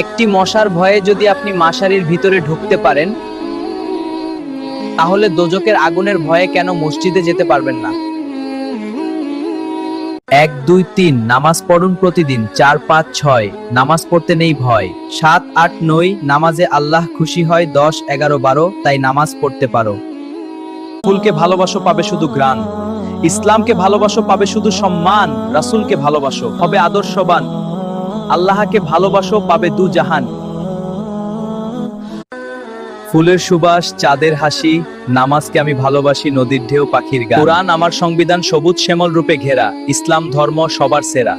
একটি মশার ভয়ে যদি আপনি মশারির ভিতরে ঢুকতে পারেন, তাহলে দোজখের আগুনের ভয়ে কেন মসজিদে যেতে পারবেন না? 1 2 3 নামাজ পড়ুন প্রতিদিন। 4 5 6 নামাজ পড়তে নেই ভয়। 7 8 9 নামাজে আল্লাহ খুশি হয়। 10 11 12 তাই নামাজ পড়তে পারো। ফুলকে ভালোবাসো পাবে শুধু গ্রাণ, ইসলামকে ভালোবাসো পাবে শুধু সম্মান, রাসূলকে ভালোবাসো হবে আদর্শবান, আল্লাহকে ভালোবাসো পাবে দু জাহান। ফুলের সুবাস, চাঁদের হাসি, নামাজকে আমি ভালোবাসি, নদীর ঢেউ, পাখির গান। কোরআন আমার সংবিধান, সবুজ শ্যামল রূপে ঘেরা, ইসলাম ধর্ম সবার সেরা।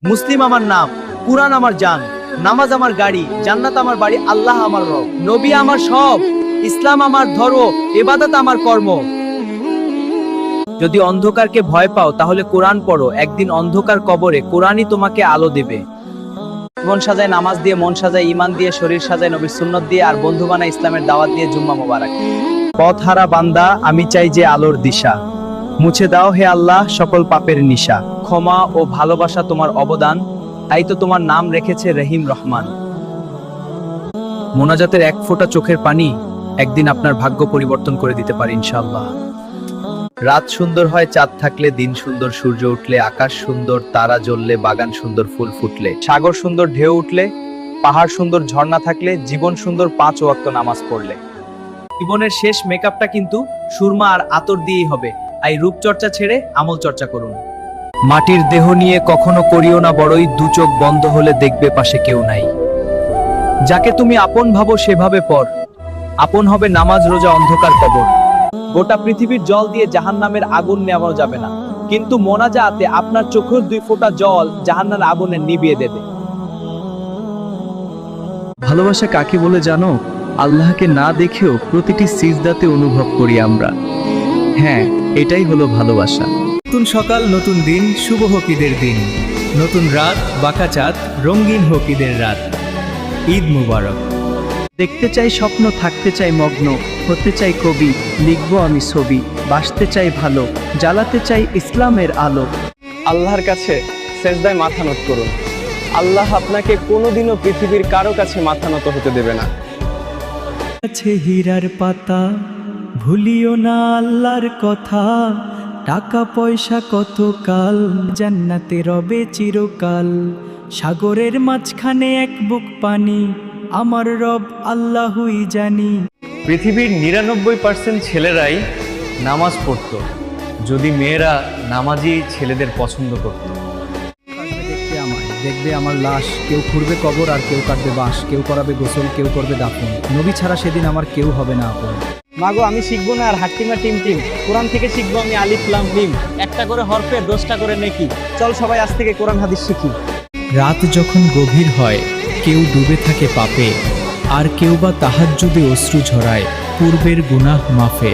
মুসলিম আমার নাম, কুরআন আমার জান, নামাজ আমার গাড়ি, জান্নাত আমার বাড়ি, আল্লাহ আমার রব, নবী আমার সব, ইসলাম আমার ধর্ম, ইবাদত আমার কর্ম। যদি অন্ধকারকে ভয় পাও তাহলে কোরআন পড়ো, একদিন অন্ধকার কবরে কোরআনই তোমাকে আলো দেবে। মন সাজায় নামাজ দিয়ে, মন সাজায় ঈমান দিয়ে, শরীর সাজায় নবীর সুন্নত দিয়ে, আর বন্ধু বানায় ইসলামের দাওয়াত দিয়ে। জুম্মা মোবারক। পথহারা বান্দা, আমি চাই যে আলোর দিশা, মুছে দাও হে আল্লাহ সকল পাপের নিশা। ক্ষমা ও ভালোবাসা তোমার অবদান, তাই তো তোমার নাম রেখেছে রহিম রহমান। মোনাজাতের এক ফোঁটা চোখের পানি একদিন আপনার ভাগ্য পরিবর্তন করে দিতে পারে ইনশাআল্লাহ। রাত সুন্দর হয় চাঁদ থাকলে, দিন সুন্দর সূর্য উঠলে, আকাশ সুন্দর তারা জ্বললে, বাগান সুন্দর ফুল ফুটলে, সাগর সুন্দর ঢেউ উঠলে, পাহাড় সুন্দর ঝর্ণা থাকলে, জীবন সুন্দর 5 ওয়াক্ত নামাজ পড়লে। জীবনের শেষ মেকআপটা কিন্তু সুরমা আর আতর দিয়েই হবে, তাই রূপচর্চা ছেড়ে আমল চর্চা করুন। মাটির দেহ নিয়ে কখনো করিও না বড়ই, দু চোখ বন্ধ হলে দেখবে পাশে কেউ নাই। যাকে তুমি আপন ভাবো সেভাবে পর, আপন হবে নামাজ রোজা অন্ধকার কবর। গোটা পৃথিবীর জল দিয়ে জাহান্নামের আগুন নেভানো যাবে না, কিন্তু মোনাজাতে আপনার চোখের 2 ফোঁটা জল জাহান্নামের আগুনে নিভিয়ে দেবে। ভালোবাসা কাকে বলে জানো? আল্লাহকে না দেখেও প্রতিটি সিজদাতে অনুভব করি আমরা। হ্যাঁ, এটাই হলো ভালোবাসা। নতুন সকাল, নতুন দিন, শুভ হোক ঈদের দিন। নতুন রাত, বাঁকা চাঁদ, রঙিন হোক ঈদের রাত। ঈদ মুবারক। দেখতে চাই স্বপ্ন, থাকতে চাই মগ্ন, হতে চাই কবি, লিখবো আমি ছবি, বাসতে চাই ভালো, জ্বালাতে চাই ইসলামের আলো। আল্লাহর কাছে সেজদায় মাথা নত করুন। আল্লাহ আপনাকে কোনোদিনও পৃথিবীর কারো কাছে মাথা নত হতে দেবে না। আছে হীরার পাতা, ভুলিও না আল্লাহর কথা। টাকা পয়সা কত কাল, জান্নাতে রবে চিরকাল। সাগরের মাঝখানে এক বুক পানি, আমার রব আল্লাহই জানি। পৃথিবীর 99% ছেলেরাই নামাজ পড়তো যদি মেয়েরা নামাজি ছেলেদের পছন্দ করত। দেখবে আমার লাশ, কেউ খুঁড়বে কবর আর কেউ কাটবে বাঁশ, কেউ করাবে গোসল, কেউ করবে দাফন। নবী ছাড়া সেদিন আমার কেউ হবে না আপন। মাগো আমি শিখবো না আর হাট্টিমা টিম টিম, কোরআন থেকে শিখবো আমি আলিফ লাম মিম। একটা করে হরফে 10টা করে নেকি, চল সবাই আজ থেকে কোরআন হাদিস শিখি। রাত যখন গভীর হয়, কেউ ডুবে থাকে পাপে, আর কেউ বা তাহাজ্জুদে অশ্রু ঝরায় পূর্বের গুনাহ মাফে।